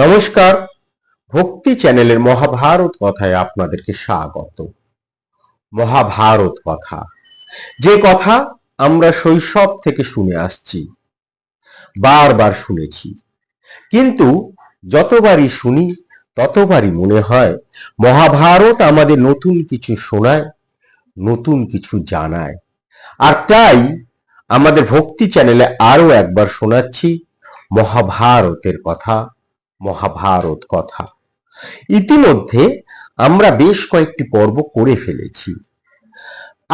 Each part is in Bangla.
নমস্কার, ভক্তি চ্যানেলের মহাভারত কথায় আপনাদেরকে স্বাগত। মহাভারত কথা, যে কথা আমরা শৈশব থেকে শুনে আসছি, বারবার শুনেছি, কিন্তু যতবারই শুনি ততবারই মনে হয় মহাভারত আমাদের নতুন কিছু শোনায়, নতুন কিছু জানায়। আর তাই আমাদের ভক্তি চ্যানেলে আরো একবার শোনাচ্ছি মহাভারতের কথা, মহাভারত কথা। ইতিমধ্যে আমরা বেশ কয়েকটি পর্ব করে ফেলেছি।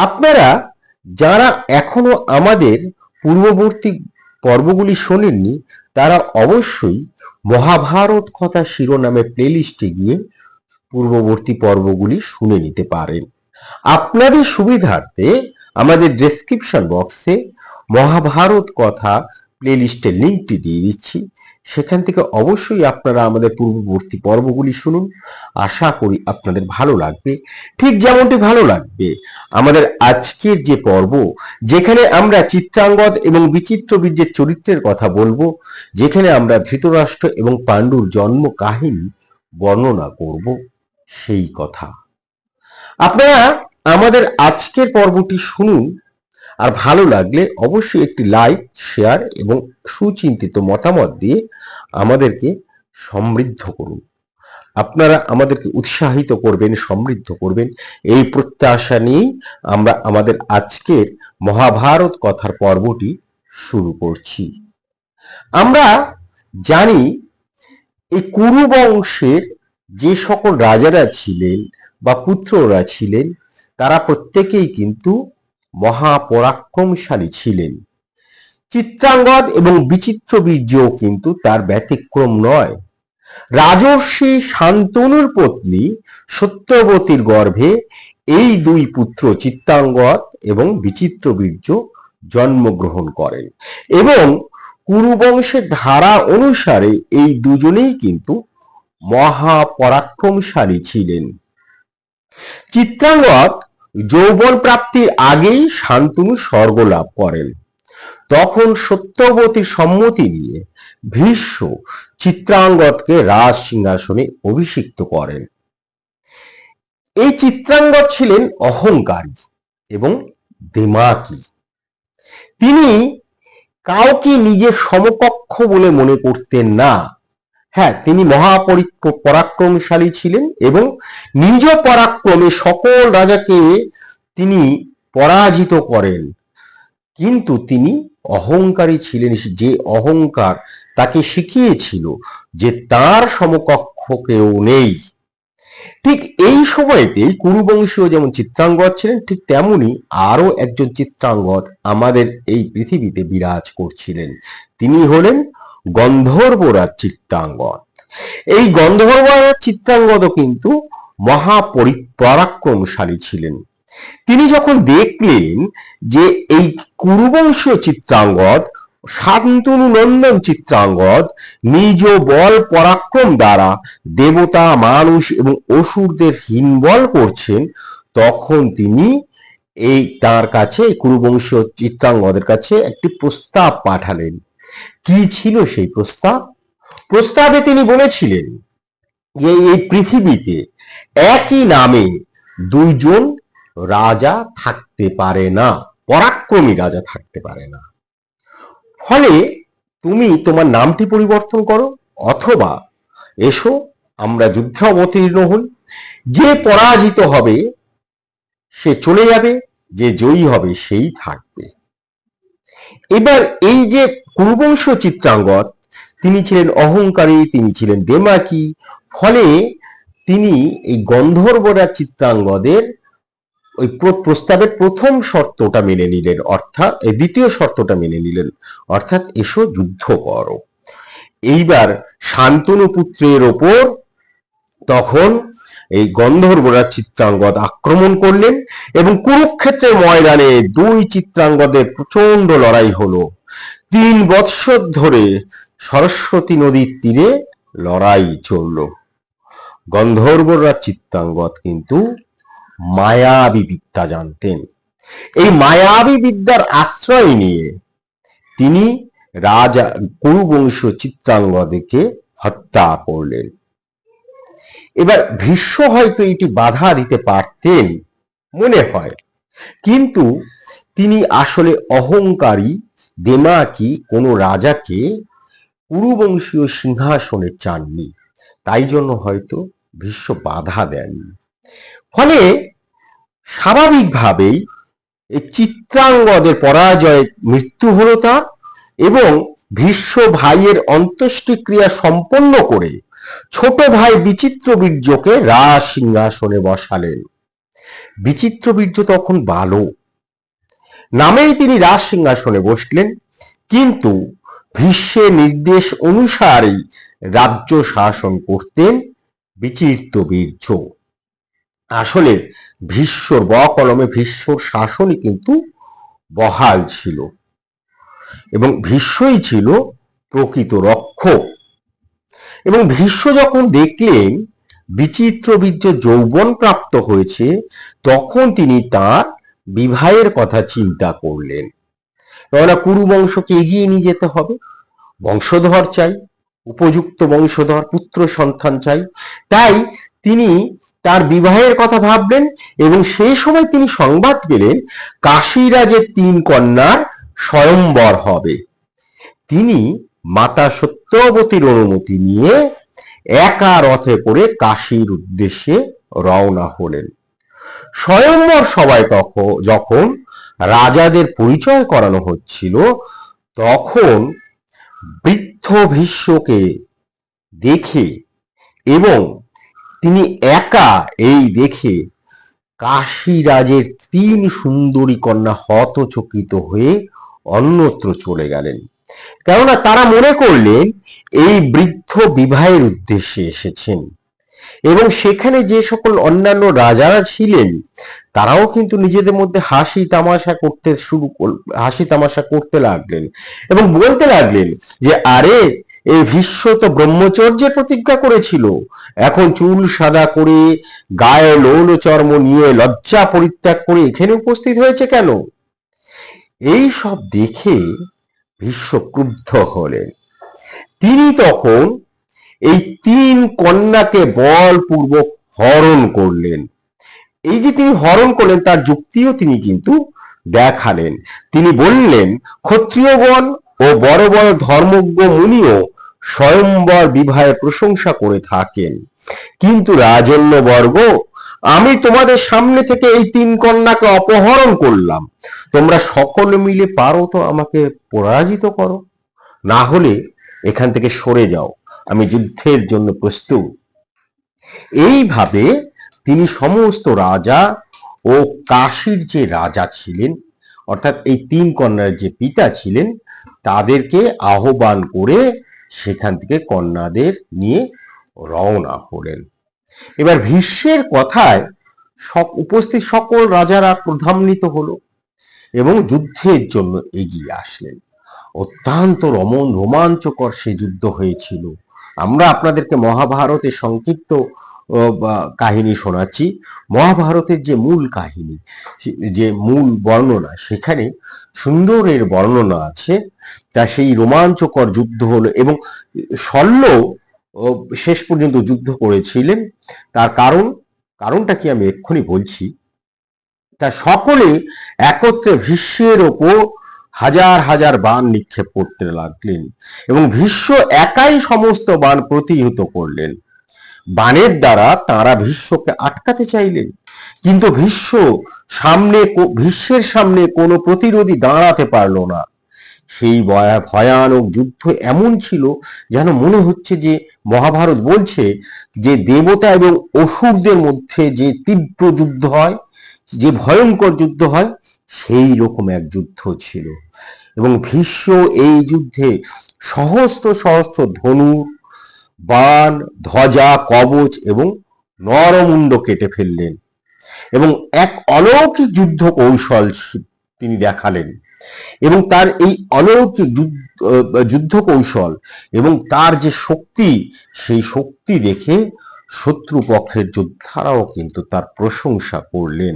আপনারা যারা এখনো আমাদের পূর্ববর্তী পর্বগুলি শোনেননি, তারা অবশ্যই মহাভারত কথা শিরোনামে প্লেলিস্টে গিয়ে পূর্ববর্তী পর্বগুলি শুনে নিতে পারেন। আপনাদের সুবিধার্থে আমাদের ডেসক্রিপশন বক্সে মহাভারত কথা প্লেলিস্টের লিঙ্কটি দিয়ে দিচ্ছি, সেখান থেকে অবশ্যই আপনারা আমাদের পূর্ববর্তী পর্বগুলি শুনুন। আশা করি আপনাদের ভালো লাগবে, ঠিক যেমনটি ভালো লাগবে আমাদের আজকের যে পর্ব, যেখানে আমরা চিত্রাঙ্গদ এবং বিচিত্রবীর্যের চরিত্রের কথা বলবো, যেখানে আমরা ধৃতরাষ্ট্র এবং পাণ্ডুর জন্ম কাহিনী বর্ণনা করব সেই কথা। আপনারা আমাদের আজকের পর্বটি শুনুন, আর ভালো লাগলে অবশ্যই একটি লাইক, শেয়ার এবং সুচিন্তিত মতামত দিয়ে আমাদেরকে সমৃদ্ধ করুন। আপনারা আমাদেরকে উৎসাহিত করবেন, সমৃদ্ধ করবেন, এই প্রত্যাশা নিয়েই আমরা আমাদের আজকের মহাভারত কথার পর্বটি শুরু করছি। আমরা জানি এই কুরু বংশের যে সকল রাজারা ছিলেন বা পুত্ররা ছিলেন, তারা প্রত্যেকেই কিন্তু মহাপরাক্রমশালী ছিলেন। চিত্রাঙ্গদ এবং বিচিত্রবীর্যও কিন্তু তার ব্যতিক্রম নয়। রাজর্ষি শান্তনুর পত্নী সত্যবতীর গর্ভে এই দুই পুত্র চিত্রাঙ্গদ এবং বিচিত্রবীর্য জন্মগ্রহণ করেন, এবং কুরুবংশের ধারা অনুসারে এই দুজনেই কিন্তু মহাপরাক্রমশালী ছিলেন। চিত্রাঙ্গদ যৌবন প্রাপ্তির আগেই শান্তনু স্বর্গ লাভ করেন। তখন সত্যবতীর সম্মতি নিয়ে ভীষ্ম চিত্রাঙ্গদকে রাজ সিংহাসনে অভিষিক্ত করেন। এই চিত্রাঙ্গদ ছিলেন অহংকারী এবং দেমাকি। তিনি কাউকে নিজের সমকক্ষ বলে মনে করতেন না। হ্যাঁ, তিনি পরাক্রমশালী ছিলেন এবং নিজ পরাক্রমে সকল রাজাকে তিনি পরাজিত করেন, কিন্তু তিনি অহংকারী ছিলেন। যে অহংকার তাকে শিখিয়েছিল যে তার সমকক্ষ কেউ নেই। ঠিক এই সময়তেই কুরুবংশীয় যেমন চিত্রাঙ্গদ ছিলেন, ঠিক তেমনি আরো একজন চিত্রাঙ্গদ আমাদের এই পৃথিবীতে বিরাজ করছিলেন। তিনি হলেন গন্ধর্বরাজ চিত্রাঙ্গদ। এই গন্ধর্বরাজ চিত্রাঙ্গদও কিন্তু মহাপরাক্রমশালী ছিলেন। তিনি যখন দেখলেন যে এই কুরুবংশীয় চিত্রাঙ্গদ, শান্তনু নন্দন চিত্রাঙ্গদ নিজ বল পরাক্রম দ্বারা দেবতা, মানুষ এবং অসুরদের হীনবল করছেন, তখন তিনি তার কাছে, কুরুবংশীয় চিত্রাঙ্গদের কাছে একটি প্রস্তাব পাঠালেন। কি ছিল সেই প্রস্তাব? প্রস্তাবে তিনি বলেছিলেন যে এই পৃথিবীতে একই নামে দুইজন রাজা থাকতে পারে না, পরাক্রমী রাজা থাকতে পারে না। ফলে তুমি তোমার নামটি পরিবর্তন করো, অথবা এসো আমরা যুদ্ধে অবতীর্ণ হই। যে পরাজিত হবে সে চলে যাবে, যে জয়ী হবে সেই থাকবে। এবার এই যে কুরুবংশ চিত্রাঙ্গদ, তিনি ছিলেন অহংকারী, তিনি ছিলেন দেমাকি। ফলে তিনি এই গন্ধর্বরাজ চিত্রাঙ্গদের ওই প্রস্তাবের প্রথম শর্তটা মেনে নিলেন, অর্থাৎ দ্বিতীয় শর্তটা মেনে নিলেন, অর্থাৎ এসো যুদ্ধ করো। এইবার শান্তনু পুত্রের ওপর তখন এই গন্ধর্বরাজ চিত্রাঙ্গদ আক্রমণ করলেন, এবং কুরুক্ষেত্রের ময়দানে দুই চিত্রাঙ্গদের প্রচন্ড লড়াই হলো। 3 বৎসর ধরে সরস্বতী নদীর তীরে লড়াই চলল। গন্ধর্বরাজ চিত্রাঙ্গদ কিন্তু মায়াবী বিদ্যা জানতেন। এই মায়াবী বিদ্যার আশ্রয় নিয়ে তিনি রাজা কুরুবংশীয় চিত্রাঙ্গদকে হত্যা করলেন। এবার ভীষ্ম হয়তো এটি বাধা দিতে পারতেন মনে হয়, কিন্তু তিনি আসলে অহংকারী দেমাকি কোনো রাজাকে কুরুবংশীয় সিংহাসনে চাননি, তাই জন্য হয়তো ভীষ্ম বাধা দেননি। ফলে স্বাভাবিকভাবেই এই চিত্রাঙ্গদের পরাজয়ে মৃত্যু হলো তার, এবং ভীষ্ম ভাইয়ের অন্ত্যেষ্টিক্রিয়া সম্পন্ন করে ছোট ভাই বিচিত্রবীর্যকে রাজ সিংহাসনে বসালেন। বিচিত্রবীর্য তখন বালক, নামেই তিনি রাজ সিংহাসনে বসলেন, কিন্তু ভীষ্মের নির্দেশ অনুসারেই রাজ্য শাসন করতেন বিচিত্রবীর্য। আসলে ভীষ্মর বকলমে ভীষ্মর শাসনই কিন্তু বহাল ছিল, এবং ভীষ্মই ছিল প্রকৃত রক্ষক। এবং ভীষ্ম যখন দেখলেন বিচিত্রবীর্য যৌবন প্রাপ্ত হয়েছে, তখন তিনি তার বিবাহের কথা চিন্তা করলেন। কেননা কুরু বংশকে এগিয়ে নিয়ে যেতে হবে, বংশধর চাই, উপযুক্ত বংশধর, পুত্র সন্তান চাই। তাই তিনি তার বিবাহের কথা ভাবলেন, এবং সেই সময় তিনি সংবাদ পেলেন কাশীরাজের 3 কন্যার স্বয়ম্বর হবে। তিনি মাতা সত্যবতীর অনুমতি নিয়ে একা রথে করে কাশীর উদ্দেশ্যে রওনা হলেন। স্বয়ম্বর সবাই যখন রাজাদের পরিচয় করানো হচ্ছিল, তখন বৃদ্ধ ভীষ্মকে দেখে এবং তিনি একা এই দেখে কাশীরাজের 3 সুন্দরী কন্যা হতচকিত হয়ে অন্যত্র চলে গেলেন। কেননা তারা মনে করলেন এই বৃদ্ধ বিবাহের উদ্দেশ্যে এসেছেন, এবং সেখানে যে সকল অন্যান্য রাজারা ছিলেন তারাও কিন্তু নিজেদের মধ্যে হাসি তামাশা করতে লাগলেন, এবং বলতে লাগলেন যে আরে এই ভীষ্ম তো ব্রহ্মচর্যে প্রতিজ্ঞা করেছিল, এখন চুল সাদা করে গায়ে লৌল চর্ম নিয়ে লজ্জা পরিত্যাগ করে এখানে উপস্থিত হয়েছে কেন? এই সব দেখে ভীষ্ম ক্রুদ্ধ হলেন। তিনি তখন এই 3 কন্যাকে বলপূর্বক হরণ করলেন। এই যে তিনি হরণ করলেন তার যুক্তিও তিনি কিন্তু দেখালেন। তিনি বললেন, ক্ষত্রিয়গণ ও বড় বড় ধর্মজ্ঞ মুনিও স্বয়ম্বর বিবাহের প্রশংসা করে থাকেন, কিন্তু রাজন্য বর্গ, আমি তোমাদের সামনে থেকে এই 3 কন্যাকে অপহরণ করলাম, তোমরা সকলে মিলে পারো তো আমাকে পরাজিত করো, না হলে এখান থেকে সরে যাও, আমি যুদ্ধের জন্য প্রস্তুত। এইভাবে তিনি সমস্ত রাজা ও কাশীর যে রাজা ছিলেন, অর্থাৎ এই 3 কন্যার যে পিতা ছিলেন, তাদেরকে আহ্বান করে সেখান থেকে কন্যাদের নিয়ে রওনা হলেন। এবার ভীষ্মের কথায় উপস্থিত সকল রাজারা ক্রোধান্বিত হলো এবং যুদ্ধের জন্য এগিয়ে আসলেন। অত্যন্ত রোমাঞ্চকর সে যুদ্ধ হয়েছিল। আমরা আপনাদেরকে মহাভারতের সংক্ষিপ্ত কাহিনী শোনাচ্ছি। মহাভারতের যে মূল কাহিনী, যে মূল বর্ণনা, সেখানে সুন্দরের বর্ণনা আছে। তা সেই রোমাঞ্চকর যুদ্ধ হলো, এবং শল্য শেষ পর্যন্ত যুদ্ধ করেছিলেন। তার কারণটা কি আমি এক্ষুনি বলছি। তা সকলে একত্রে ভীষ্মের ওপর হাজার হাজার বাণ নিক্ষেপ করতে লাগলেন, এবং ভীষ্ম একাই সমস্ত বাণ প্রতিহত করলেন। বাণের দ্বারা তারা ভীষ্মকে আটকাতে চাইলেন, কিন্তু ভীষ্মের সামনে কোনো প্রতিরোধী দাঁড়াতে পারল না। সেই ভয়ানক যুদ্ধ এমন ছিল যেন মনে হচ্ছে যে মহাভারত বলছে যে দেবতা এবং অসুরদের মধ্যে যে তীব্র যুদ্ধ হয়, যে ভয়ঙ্কর যুদ্ধ হয়, সেই রকম এক যুদ্ধ ছিল। এবং ভীষ্ম এই যুদ্ধে সহস্র সহস্র ধনু, বাণ, ধ্বজা, কবচ এবং নরমুণ্ড কেটে ফেললেন, এবং এক অলৌকিক যুদ্ধ কৌশল তিনি দেখালেন। এবং তার এই অলৌকিক যুদ্ধ কৌশল এবং তার যে শক্তি, সেই শক্তি দেখে শত্রুপক্ষের যোদ্ধারাও কিন্তু তার প্রশংসা করলেন।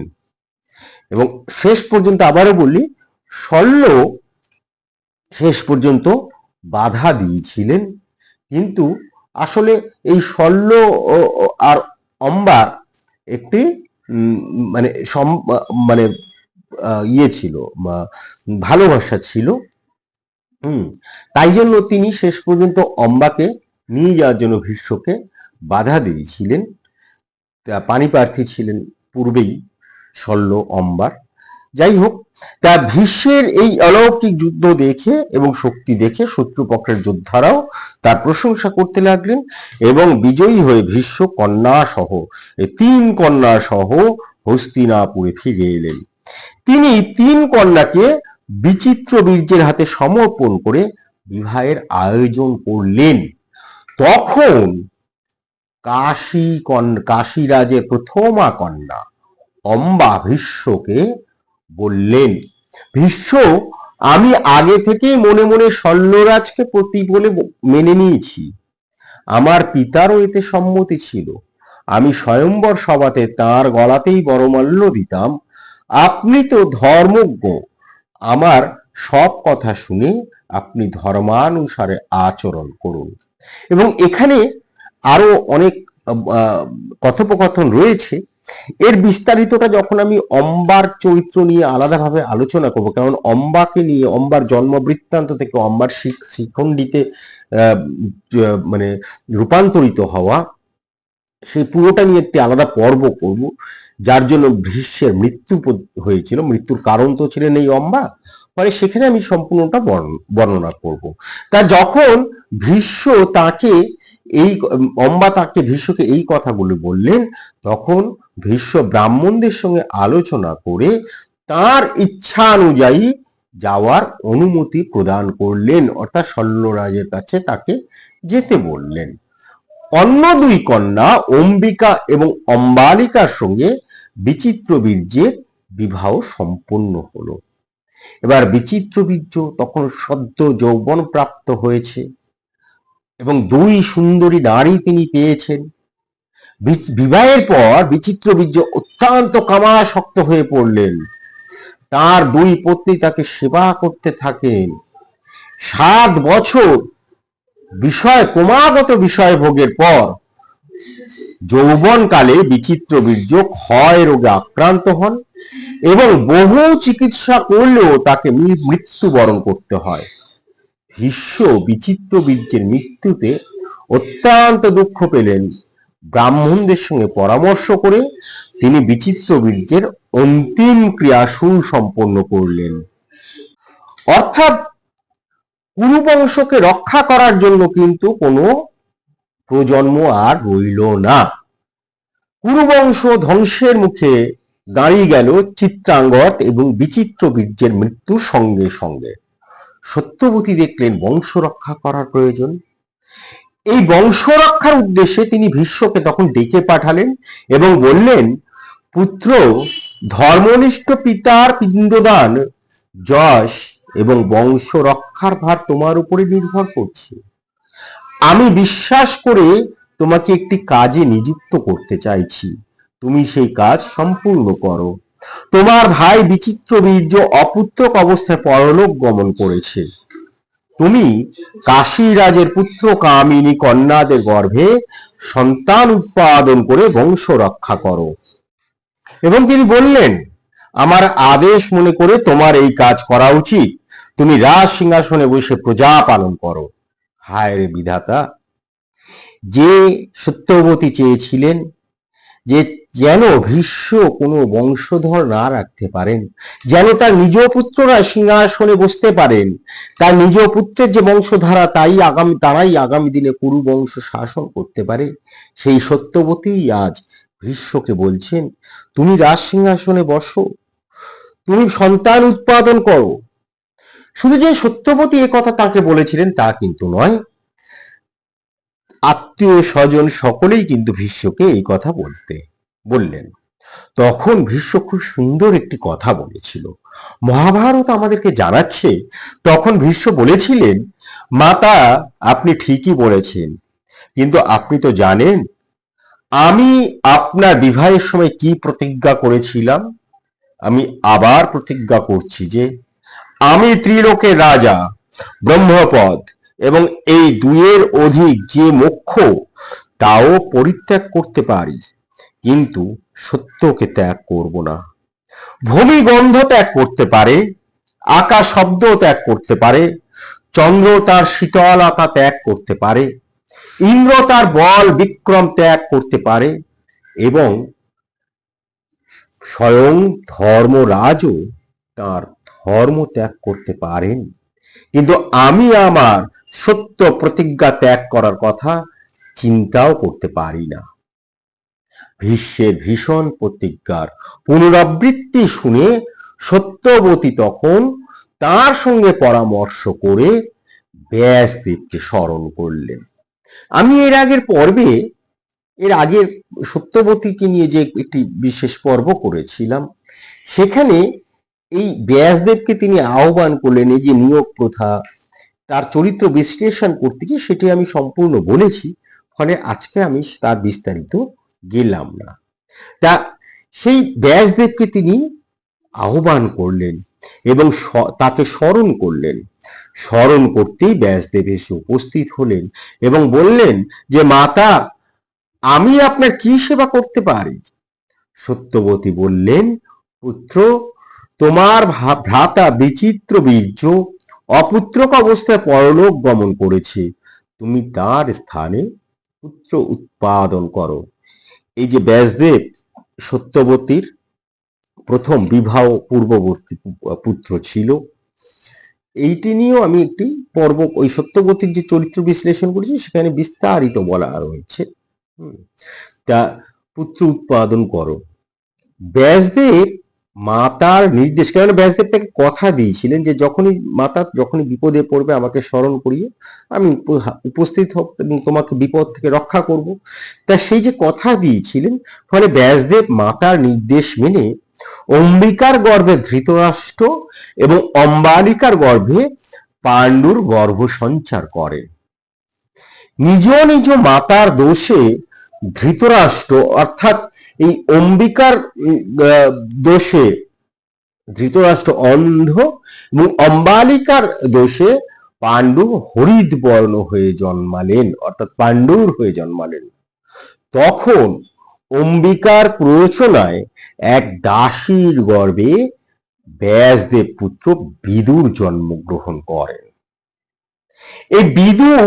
এবং শেষ পর্যন্ত আবারও বলি, শল্য শেষ পর্যন্ত বাধা দিয়েছিলেন, কিন্তু আসলে এই শল্য আর অম্বার একটি মানে মানে ইয়ে ছিল, ভালোবাসা ছিল। তাই জন্য তিনি শেষ পর্যন্ত অম্বাকে নিয়ে যাওয়ার জন্য ভীষ্মকে বাধা দিয়েছিলেন। পানি প্রার্থী ছিলেন পূর্বেই শল্য অম্বার। যাই হোক, তা ভীষ্মের এই অলৌকিক যুদ্ধ দেখে এবং শক্তি দেখে শত্রুপক্ষের যোদ্ধারাও তার প্রশংসা করতে লাগলেন এবং বিজয়ী হয়ে ভীষ্ম কন্যা সহ এই 3 কন্যা সহ হস্তিনাপুরে ফিরে এলেন। তিনি 3 কন্যাকে বিচিত্র বীর্যের হাতে সমর্পণ করে বিবাহের আয়োজন করলেন। তখন কাশীরাজের প্রথমা কন্যা অম্বা ভীষ্মকে বললেন, ভীষ্ম, আমি আগে থেকেই মনে মনে শল্যরাজকে পতি বলে মেনে নিয়েছি। আমার পিতারও এতে সম্মতি ছিল। আমি স্বয়ম্বর সভাতে তাঁর গলাতেই বরমাল্য দিতাম। আপনি তো ধর্মজ্ঞ, আমার সব কথা শুনে আপনি ধর্মানুসারে আচরণ করুন। এবং এখানে আরো অনেক কথোপকথন রয়েছে। এর বিস্তারিতটা যখন আমি অম্বার চরিত্র নিয়ে আলাদাভাবে আলোচনা করব, কারণ অম্বাকে নিয়ে, অম্বার জন্ম বৃত্তান্ত থেকে অম্বার শিখণ্ডীতে মানে রূপান্তরিত হওয়া, সেই পুরোটা নিয়ে একটি আলাদা পর্ব করব। যার জন্য ভীষ্মের মৃত্যু হয়েছিল, মৃত্যুর কারণ তো ছিলেন এই অম্বা, ফলে সেখানে আমি সম্পূর্ণটা বর্ণনা করব। তা যখন ভীষ্ম তাকে অম্বা তাকে ভীষ্মকে এই কথাগুলো বললেন, তখন ভীষ্ম ব্রাহ্মণদের সঙ্গে আলোচনা করে তার ইচ্ছা অনুযায়ী যাওয়ার অনুমতি প্রদান করলেন, অর্থাৎ শল্যরাজের কাছে তাকে যেতে বললেন। অন্য 2 কন্যা অম্বিকা এবং অম্বালিকার সঙ্গে বিচিত্র বীর্যের বিবাহ সম্পন্ন হলো। এবার বিচিত্র বীর্য তখন সদ্য যৌবন প্রাপ্ত হয়েছে এবং 2 সুন্দরী নারী তিনি পেয়েছেন। বিবাহের পর বিচিত্র বীর্য অত্যন্ত কামাসক্ত হয়ে পড়লেন। তার 2 পত্নী তাকে সেবা করতে থাকেন। 7 বছর ক্রমাগত বিষয় ভোগের পর যৌবনকালে বিচিত্র বীর্য ক্ষয় রোগে আক্রান্ত হন এবং বহু চিকিৎসা করলেও তাকে মৃত্যুবরণ করতে হয়। ভীষ্ম বিচিত্র বীর্যের মৃত্যুতে অত্যন্ত দুঃখ পেলেন। ব্রাহ্মণদের সঙ্গে পরামর্শ করে তিনি বিচিত্র বীর্যের অন্তিম ক্রিয়া সুসম্পন্ন করলেন। অর্থাৎ কুরুবংশকে রক্ষা করার জন্য কিন্তু কোনো প্রজন্ম আর রইল না। কুরুবংশ ধ্বংসের মুখে দাঁড়িয়ে গেল চিত্রাঙ্গদ এবং বিচিত্র বীর্যের মৃত্যুর সঙ্গে সঙ্গে। সত্যবতী দেখলেন বংশ রক্ষা করার প্রয়োজন। এই বংশ রক্ষার উদ্দেশ্যে তিনি ভীষ্মকে তখন ডেকে পাঠালেন এবং বললেন, পুত্র, ধর্মনিষ্ঠ পিতার পিণ্ডদান, যশ এবং বংশ রক্ষার ভার তোমার উপরে নির্ভর করছে। আমি বিশ্বাস করে তোমাকে একটি কাজে নিযুক্ত করতে চাইছি। তুমি সেই কাজ সম্পূর্ণ করো। তোমার ভাই বিচিত্র বীর্য অপুত্রক অবস্থায় পরলোক গমন করেছে। তুমি কাশীরাজের পুত্র কামিনী কন্যাদের গর্ভে সন্তান উৎপাদন করে বংশ রক্ষা করো। এবং তিনি বললেন, আমার আদেশ মনে করে তোমার এই কাজ করা উচিত। তুমি রাজ সিংহাসনে বসে প্রজা পালন করো। হায় রে বিধাতা! যে সত্যবতী চেয়েছিলেন যে যেন ভীষ্ম কোনো বংশধর না রাখতে পারেন, যেন তার নিজ পুত্ররা সিংহাসনে বসতে পারেন, তার নিজ পুত্রের যে বংশধারা তারাই আগামী দিনে কুরু বংশ শাসন করতে পারে, সেই সত্যবতী আজ ভীষ্মকে বলছেন, তুমি রাজ সিংহাসনে বসো, তুমি সন্তান উৎপাদন করো। শুধু যে সত্যবতী এ কথা তাকে বলেছিলেন তা কিন্তু নয়, আত্মীয় স্বজন সকলেই কিন্তু ভীষ্মকে এই কথা বললেন। তখন ভীষ্ম খুব সুন্দর একটি কথা বলেছিল, মহাভারত আমাদেরকে জানাচ্ছে। তখন ভীষ্ম বলেছিলেন, মাতা, আপনি ঠিকই বলেছেন, কিন্তু আপনি তো জানেন আমি আপনার বিবাহের সময় কি প্রতিজ্ঞা করেছিলাম। আমি আবার প্রতিজ্ঞা করছি যে আমি ত্রিলোকের রাজা, ব্রহ্মপদ, এবং এই দুইয়ের অধিক যে মোক্ষ তাও পরিত্যাগ করতে পারি, কিন্তু সত্যকে ত্যাগ করব না। ভূমি গন্ধ ত্যাগ করতে পারে, আকাশ শব্দ ত্যাগ করতে পারে, চন্দ্র তার শীতলতা ত্যাগ করতে পারে, ইন্দ্র তার বল বিক্রম ত্যাগ করতে পারে, এবং স্বয়ং ধর্মরাজও তার ধর্ম ত্যাগ করতে পারেন, কিন্তু আমি আমার সত্য প্রতিজ্ঞা ত্যাগ করার কথা চিন্তাও করতে পারি না। ভীষ্মের ভীষণ প্রতিজ্ঞার পুনরাবৃত্তি শুনে সত্যবতী তখন তার সঙ্গে পরামর্শ করে ব্যাসদেবকে স্মরণ করলেন। আমি এর আগের সত্যবতীকে নিয়ে যে একটি বিশেষ পর্ব করেছিলাম, সেখানে এই ব্যাসদেবকে তিনি আহ্বান করলেন এই যে নিয়োগ প্রথা, তার চরিত্র বিশ্লেষণ করতে গিয়ে সেটি আমি সম্পূর্ণ বলেছি, ফলে আজকে আমি তার বিস্তারিত গেলাম না। তা সেই ব্যাসদেবকে তিনি আহ্বান করলেন এবং তাকে স্মরণ করলেন। স্মরণ করতেই ব্যাসদেব এসে উপস্থিত হলেন এবং বললেন যে মাতা, আমি আপনার কি সেবা করতে পারি? সত্যবতী বললেন, পুত্র, তোমার ভ্রাতা বিচিত্র বীর্য অপুত্রক অবস্থায় পরলোক গমন করেছে, তুমি তার স্থানে পুত্র উৎপাদন করো। এই যে ব্যাসদেব সত্যবতীর প্রথম বিবাহ পূর্ববর্তী পুত্র ছিল, এইটি নিয়েও আমি একটি পর্ব ওই সত্যবতীর যে চরিত্র বিশ্লেষণ করেছি সেখানে বিস্তারিত বলা রয়েছে। তা পুত্র উৎপাদন করো। ব্যাসদেব মাতার নির্দেশ, কেন ব্যাসদেব তাকে কথা দিয়েছিলেন যে যখনই বিপদে পড়বে আমাকে স্মরণ করিয়ে আমি উপস্থিত হোক এবং তোমাকে বিপদ থেকে রক্ষা করব। তা সেই যে কথা দিয়েছিলেন, ফলে ব্যাসদেব মাতার নির্দেশ মেনে অম্বিকার গর্ভে ধৃতরাষ্ট্র এবং অম্বালিকার গর্ভে পাণ্ডুর গর্ভ সঞ্চার করেন। নিজ নিজ মাতার দোষে ধৃতরাষ্ট্র অর্থাৎ এই অম্বিকার দোষে ধৃতরাষ্ট্র অন্ধ এবং অম্বালিকার দোষে পাণ্ডু হরিদ বর্ণ হয়ে জন্মালেন, অর্থাৎ পাণ্ডুর হয়ে জন্মালেন। তখন অম্বিকার প্ররোচনায় এক দাসীর গর্ভে ব্যাসদেব পুত্র বিদুর জন্মগ্রহণ করেন। এই বিদুর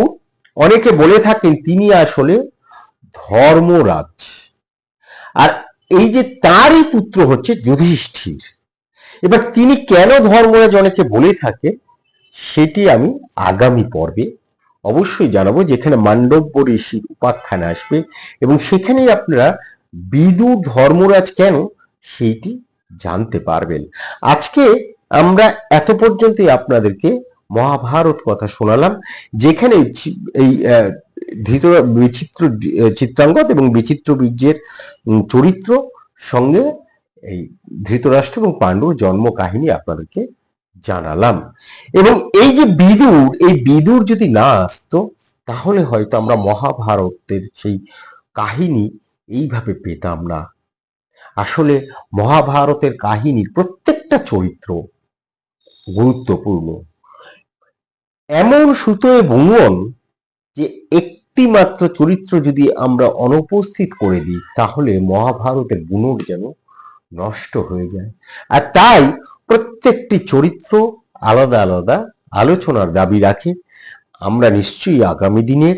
অনেকে বলে থাকেন তিনি আসলে ধর্মরাজ, আর এই যে তারই পুত্র হচ্ছে যুধিষ্ঠির। এবার তিনি কেন ধর্মরাজ অনেকে বলে থাকে সেটি আমি আগামী পর্বে অবশ্যই জানাবো, যেখানে মান্ডব্য ঋষির উপাখ্যান আসবে এবং সেখানেই আপনারা বিদুর ধর্মরাজ কেন সেইটি জানতে পারবেন। আজকে আমরা এত পর্যন্তই আপনাদেরকে মহাভারত কথা শোনালাম, যেখানে এই বিচিত্র চিত্রাঙ্গদ এবং বিচিত্র বীর্যের চরিত্র সঙ্গে এই ধৃতরাষ্ট্র এবং পাণ্ডুর জন্ম কাহিনী আপনাদেরকে জানালাম। এবং এই যে বিদুর যদি না আসতো তাহলে হয়তো আমরা মহাভারতের সেই কাহিনী এইভাবে পেতাম না। আসলে মহাভারতের কাহিনীর প্রত্যেকটা চরিত্র গুরুত্বপূর্ণ। এমন সুতোয় বুনন যে একটি মাত্র চরিত্র যদি আমরা অনুপস্থিত করে দিই তাহলে মহাভারতের বুনট যেন নষ্ট হয়ে যায়। আর তাই প্রত্যেকটি চরিত্র আলাদা আলাদা আলোচনার দাবি রাখে। আমরা নিশ্চয়ই আগামী দিনের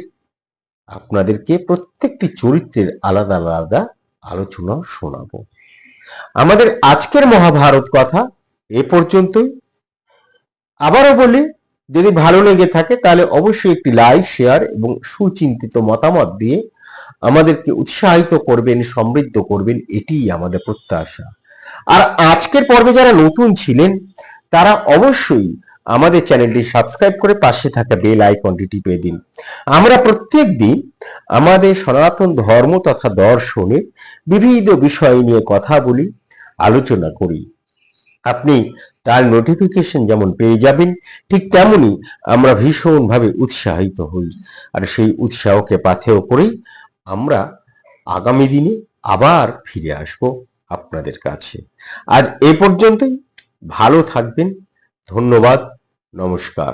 আপনাদেরকে প্রত্যেকটি চরিত্রের আলাদা আলাদা আলোচনা শোনাবো। আমাদের আজকের মহাভারত কথা এ পর্যন্তই। আবারও বলি, যদি ভালো লেগে থাকে তাহলে অবশ্যই একটি লাইক, শেয়ার এবং সুচিন্তিত মতামত দিয়ে আমাদেরকে উৎসাহিত করবেন, সমৃদ্ধ করবেন, এটিই আমাদের প্রত্যাশা। আর আজকের পর্বে যারা নতুন ছিলেন তারা অবশ্যই আমাদের চ্যানেলটি সাবস্ক্রাইব করে পাশে থাকা বেল আইকনটি টিপে দিন। আমরা প্রত্যেক দিন আমাদের সনাতন ধর্ম তথা দর্শনের বিবিধ বিষয় নিয়ে কথা বলি, আলোচনা করি। আপনি তার নোটিফিকেশন যেমন পেয়ে যাবেন, ঠিক তেমনি আমরা ভীষণভাবে উৎসাহিত হই। আর সেই উৎসাহকে পাথেয় করেই আমরা আগামী দিনে আবার ফিরে আসব আপনাদের কাছে। আজ এ পর্যন্তই। ভালো থাকবেন। ধন্যবাদ। নমস্কার।